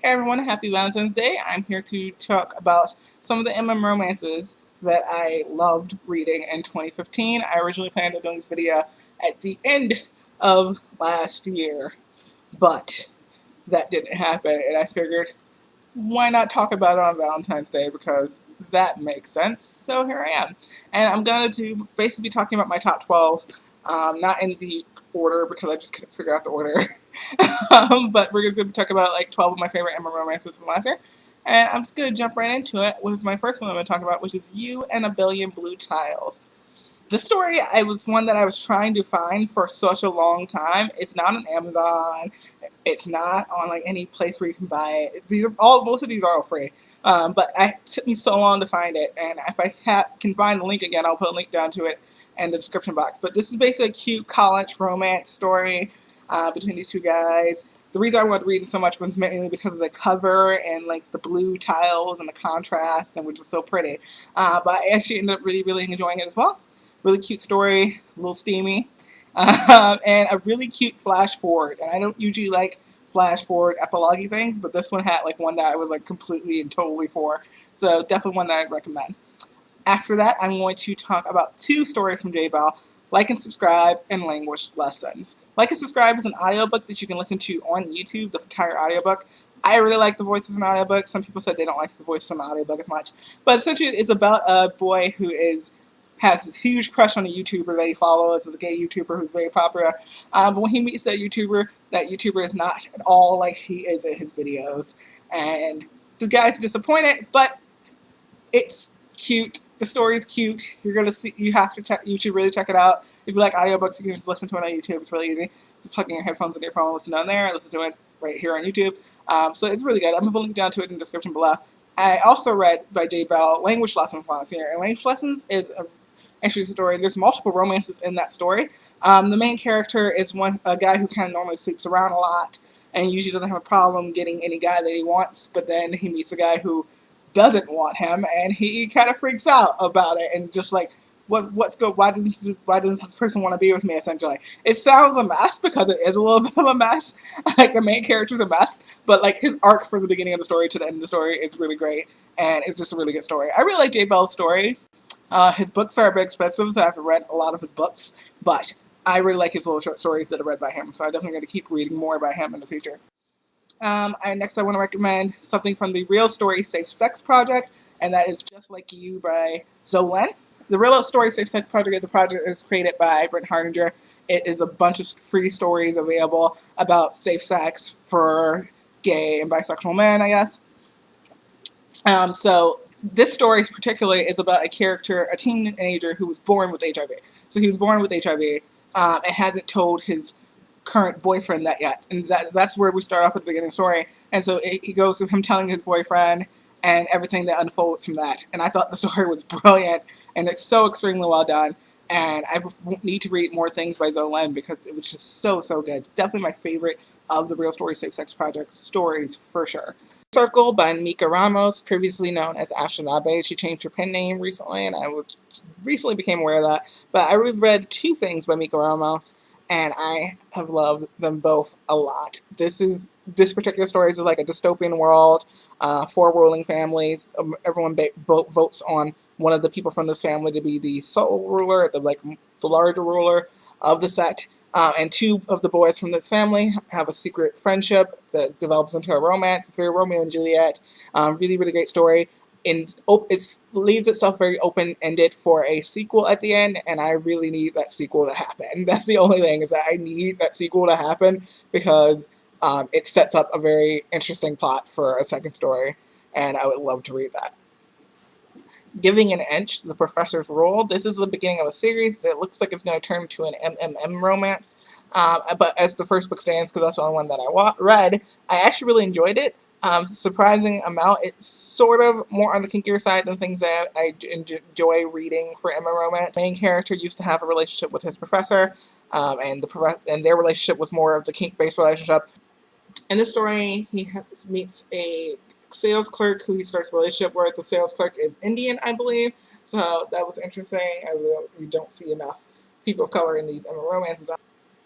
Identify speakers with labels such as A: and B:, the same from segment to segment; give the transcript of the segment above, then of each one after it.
A: Hey everyone, happy Valentine's Day. I'm here to talk about some of the romances that I loved reading in 2015. I originally planned on doing this video at the end of last year, but that didn't happen, and I figured why not talk about it on Valentine's Day because that makes sense. So here I am. And I'm going to basically be talking about my top 12, not in the order because I just couldn't figure out the order. But we're just going to talk about like 12 of my favorite Emma romances from last year. And I'm just going to jump right into it with my first one I'm going to talk about, which is You and a Billion Blue Tiles. The story I was one that I was trying to find for such a long time. It's not on Amazon. It's not on like any place where you can buy it. Most of these are all free. But it took me so long to find it, and if I can find the link again, I'll put a link down to it in the description box. But this is basically a cute college romance story between these two guys. The reason I wanted to read it so much was mainly because of the cover and like the blue tiles and the contrast, and which is so pretty. But I actually ended up really enjoying it as well. Really cute story, a little steamy, and a really cute flash forward. And I don't usually like flash forward epilogue things, but this one had like one that I was like completely and totally for. So definitely one that I'd recommend. After that, I'm going to talk about two stories from J Bell, Like and Subscribe and Language Lessons. Like and Subscribe is an audiobook that you can listen to on YouTube, the entire audiobook. I really like the voices in audiobook. Some people said they don't like the voice in the audiobook as much. But essentially, it's about a boy who has this huge crush on a YouTuber that he follows. It's a gay YouTuber who's very popular. But when he meets that YouTuber is not at all like he is in his videos. And the guy's disappointed, but it's cute. The story's cute. You're gonna see. You should really check it out. If you like audiobooks, you can just listen to it on YouTube. It's really easy. You plug in your headphones in your phone, listen down there, listen to it right here on YouTube. So it's really good. I'm gonna link down to it in the description below. I also read by J Bell Language Lessons last year, and Language Lessons is a interesting story. There's multiple romances in that story. The main character is a guy who kind of normally sleeps around a lot and usually doesn't have a problem getting any guy that he wants, but then he meets a guy who doesn't want him, and he kind of freaks out about it and just like, what's good? Why does this person want to be with me? Essentially, it sounds a mess because it is a little bit of a mess. Like the main character's a mess, but like his arc from the beginning of the story to the end of the story is really great, and it's just a really good story. I really like J Bell's stories. His books are a bit expensive, so I haven't read a lot of his books, but I really like his little short stories that are read by him, so I'm definitely going to keep reading more by him in the future. Next, I want to recommend something from the Real Story Safe Sex Project, and that is Just Like You by Zolen. The Real Story Safe Sex Project is a project that is created by Brent Hardinger. It is a bunch of free stories available about safe sex for gay and bisexual men, I guess. So this story particularly is about a teenager who was born with HIV. So he was born with HIV and hasn't told his current boyfriend that yet, and that's where we start off at the beginning of the story. And so he goes to him telling his boyfriend and everything that unfolds from that. And I thought the story was brilliant, and it's so extremely well done. And I need to read more things by Zolen because it was just so good. Definitely my favorite of the Real Story Safe Sex Project stories for sure. Circle by Mika Ramos, previously known as Ashton Abe. She changed her pen name recently, and recently became aware of that. But I read two things by Mika Ramos, and I have loved them both a lot. This particular story is like a dystopian world, four ruling families. Everyone votes on one of the people from this family to be the sole ruler, the larger ruler of the set. And two of the boys from this family have a secret friendship that develops into a romance. It's very Romeo and Juliet. Really great story. And it leaves itself very open-ended for a sequel at the end, and I really need that sequel to happen. That's the only thing, is that I need that sequel to happen because it sets up a very interesting plot for a second story, and I would love to read that. Giving an Inch, The Professor's Role. This is the beginning of a series that looks like it's going to turn to an MMM romance. But as the first book stands, because that's the only one that I read, I actually really enjoyed it. Surprising amount. It's sort of more on the kinkier side than things that I enjoy reading for MM romance. The main character used to have a relationship with his professor, and their relationship was more of the kink-based relationship. In this story, he meets a sales clerk who he starts a relationship with. The sales clerk is Indian, I believe, so that was interesting. We don't see enough people of color in these romances.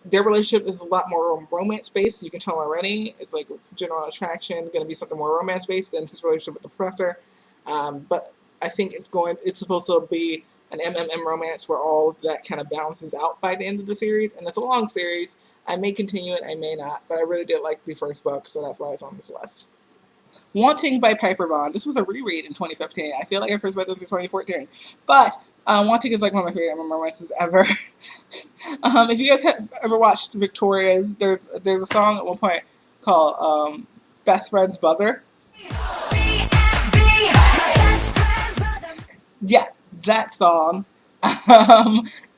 A: their relationship is a lot more romance based. You can tell already. It's like general attraction, going to be something more romance based than his relationship with the professor. But I think it's supposed to be an MMM romance where all of that kind of balances out by the end of the series. And it's a long series. I may continue it, I may not, but I really did like the first book, so that's why it's on this list. Wanting by Piper Bond. This was a reread in 2015. I feel like I first read this in 2014. But Wanting is like one of my favorite romances ever. If you guys have ever watched Victoria's, there's a song at one point called Best Friend's Brother. Yeah, that song.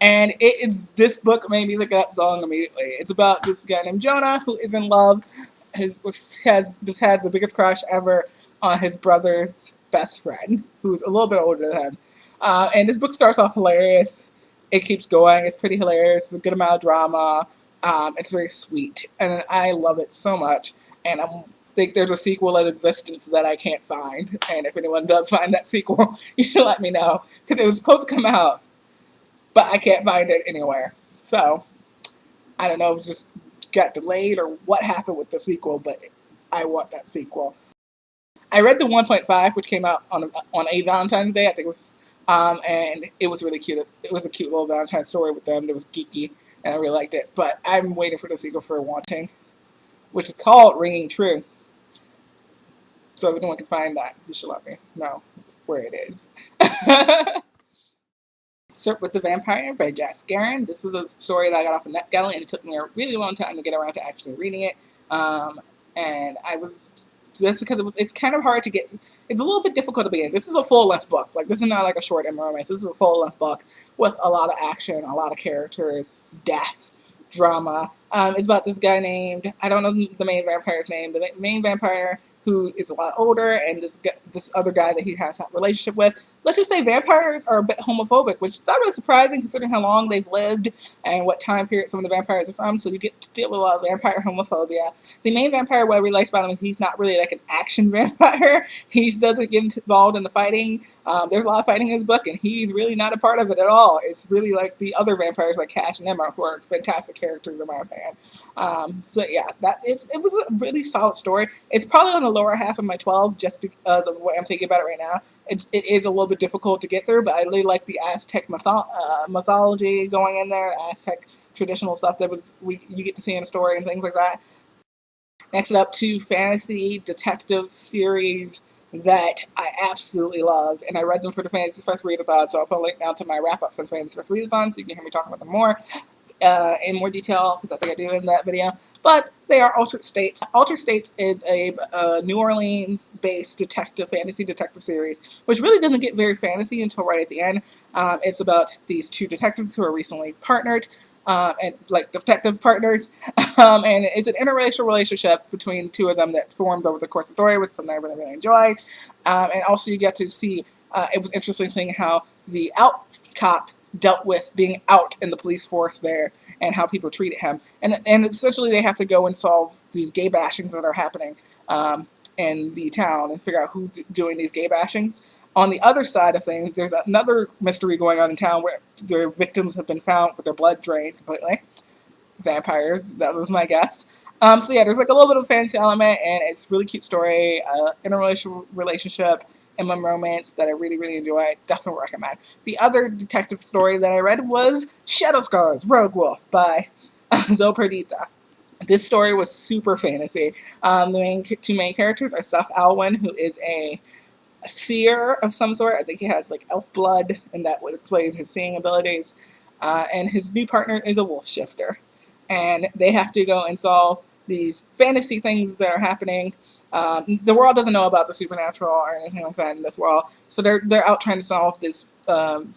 A: And this book made me look up song immediately. It's about this guy named Jonah who is in love, who has the biggest crush ever on his brother's best friend, who's a little bit older than him. And this book starts off hilarious. It keeps going. It's pretty hilarious. It's a good amount of drama. It's very sweet, and I love it so much. And I think there's a sequel in existence that I can't find. And if anyone does find that sequel, you should let me know, because it was supposed to come out, but I can't find it anywhere. So I don't know if it just got delayed or what happened with the sequel, but I want that sequel. I read the 1.5, which came out on a Valentine's Day. I think it was, and it was really cute. It was a cute little Valentine's story with them. It was geeky, and I really liked it. But I'm waiting for the sequel for Wanting, which is called Ringing True. So if anyone can find that, you should let me know where it is. Surf with the Vampire by Jack Scarron. This was a story that I got off of NetGalley, and it took me a really long time to get around to actually reading it. And that's because it's kind of hard to get. It's a little bit difficult to begin. This is a full-length book. Like, this is not like a short romance. This is a full-length book with a lot of action, a lot of characters, death, drama. It's about this guy named, I don't know the main vampire's name. The main vampire who is a lot older, and this other guy that he has a relationship with. Let's just say vampires are a bit homophobic, which is not really surprising considering how long they've lived and what time period some of the vampires are from, so you get to deal with a lot of vampire homophobia. The main vampire, what I really liked about him is he's not really like an action vampire. He doesn't get involved in the fighting. There's a lot of fighting in his book, and he's really not a part of it at all. It's really like the other vampires like Cash and Emma, who are fantastic characters in my opinion. So yeah, it was a really solid story. It's probably on the lower half of my 12 just because of what I'm thinking about it right now. It is a little bit difficult to get through, but I really like the Aztec mythology going in there, Aztec traditional stuff that you get to see in a story and things like that. Next up, 2 fantasy detective series that I absolutely loved, and I read them for the Fantasy First Readathon, so I'll put a link down to my wrap-up for the Fantasy First Readathon so you can hear me talk about them more. In more detail, because I think I do in that video, but they are Altered States. Altered States is a New Orleans-based fantasy detective series, which really doesn't get very fantasy until right at the end. It's about these 2 detectives who are recently partnered, and like detective partners, and it's an interracial relationship between 2 of them that forms over the course of the story, which is something I really, really enjoyed. And also you get to see, it was interesting seeing how the out cop dealt with being out in the police force there and how people treated him. And essentially they have to go and solve these gay bashings that are happening in the town and figure out who's doing these gay bashings. On the other side of things, there's another mystery going on in town where their victims have been found with their blood drained completely. Vampires, that was my guess. So yeah, there's like a little bit of a fantasy element, and it's a really cute story, interracial relationship, MM romance that I really, really enjoy. Definitely recommend. The other detective story that I read was Shadow Scars, Rogue Wolf by Zoe Perdita. This story was super fantasy. The 2 main characters are Seth Alwyn, who is a seer of some sort. I think he has like elf blood, and that explains his seeing abilities. And his new partner is a wolf shifter. And they have to go and solve these fantasy things that are happening. The world doesn't know about the supernatural or anything like that in this world, so they're out trying to solve this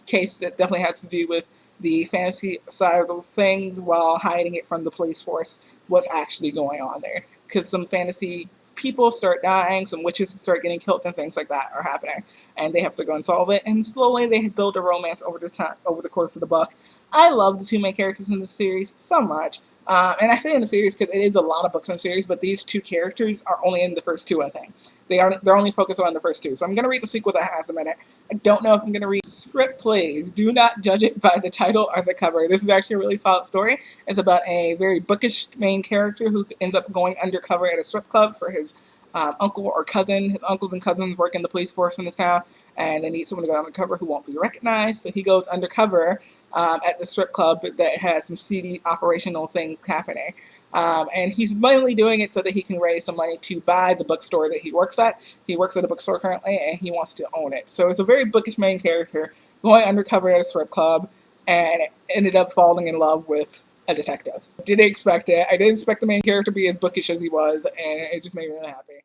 A: case that definitely has to do with the fantasy side of the things while hiding it from the police force, what's actually going on there. Because some fantasy people start dying, some witches start getting killed, and things like that are happening, and they have to go and solve it. And slowly they build a romance over the course of the book. I love the 2 main characters in this series so much. And I say in the series because it is a lot of books in the series, but these two characters are only in the first two, I think. They're only focused on the first two. So I'm going to read the sequel that has them in it. I don't know if I'm going to read Script Plays. Do not judge it by the title or the cover. This is actually a really solid story. It's about a very bookish main character who ends up going undercover at a strip club for his uncle or cousin. His uncles and cousins work in the police force in this town, and they need someone to go undercover who won't be recognized. So he goes undercover at the strip club that has some seedy operational things happening. And he's mainly doing it so that he can raise some money to buy the bookstore that he works at. He works at a bookstore currently, and he wants to own it. So it's a very bookish main character going undercover at a strip club, and ended up falling in love with a detective. Didn't expect it. I didn't expect the main character to be as bookish as he was, and it just made me really happy.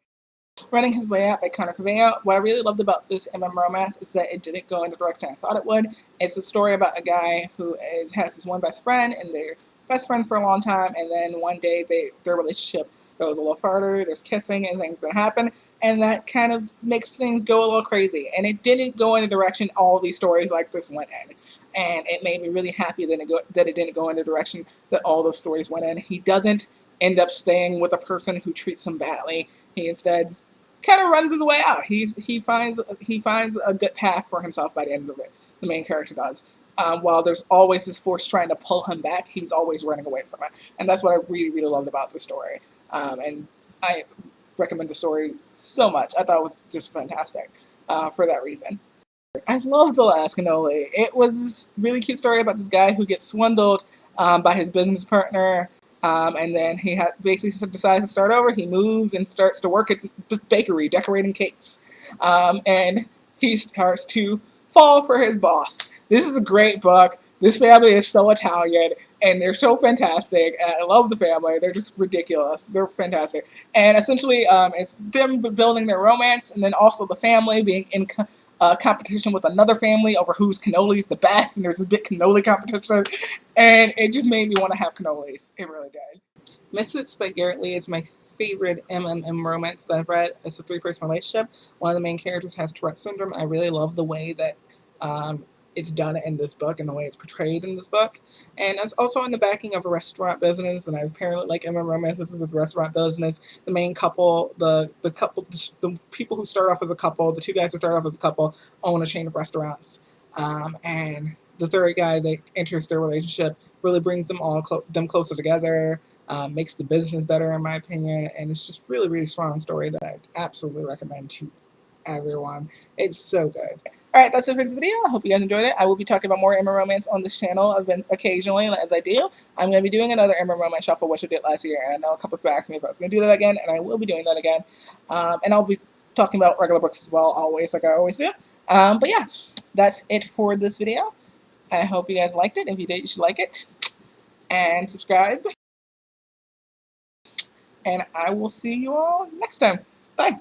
A: Running His Way Out by Connor Cavea. What I really loved about this romance is that it didn't go in the direction I thought it would. It's a story about a guy who has his one best friend, and they're best friends for a long time, and then one day their relationship goes a little further, there's kissing and things that happen, and that kind of makes things go a little crazy. And it didn't go in the direction all these stories like this went in. And it made me really happy that it didn't go in the direction that all those stories went in. He doesn't end up staying with a person who treats him badly. He instead kind of runs his way out. He finds a good path for himself by the end of it. The main character does. While there's always this force trying to pull him back, he's always running away from it. And that's what I really, really loved about the story. And I recommend the story so much. I thought it was just fantastic for that reason. I love The Last Cannoli. It was this really cute story about this guy who gets swindled by his business partner, and then he basically decides to start over. He moves and starts to work at the bakery, decorating cakes, and he starts to fall for his boss. This is a great book. This family is so Italian, and they're so fantastic. And I love the family. They're just ridiculous. They're fantastic. And essentially, it's them building their romance, and then also the family being in competition with another family over whose cannoli is the best, and there's this big cannoli competition, and it just made me want to have cannolis. It really did. Misfits by Garrett Lee is my favorite romance that I've read. It's a three-person relationship. One of the main characters has Tourette syndrome. I really love the way that it's done in this book and the way it's portrayed in this book. And it's also in the backing of a restaurant business, and I apparently like romances with restaurant business. The main couple, the people who start off as a couple, the two guys who start off as a couple, own a chain of restaurants. And the third guy that enters their relationship really brings them closer together, makes the business better in my opinion, and it's just really, really strong story that I absolutely recommend to everyone. It's so good. Alright, that's it for this video. I hope you guys enjoyed it. I will be talking about more romance on this channel occasionally, as I do. I'm going to be doing another romance shuffle, which I did last year, and I know a couple of people asked me if I was going to do that again, and I will be doing that again. And I'll be talking about regular books as well, always, like I always do. But yeah, that's it for this video. I hope you guys liked it. If you did, you should like it. And subscribe. And I will see you all next time. Bye.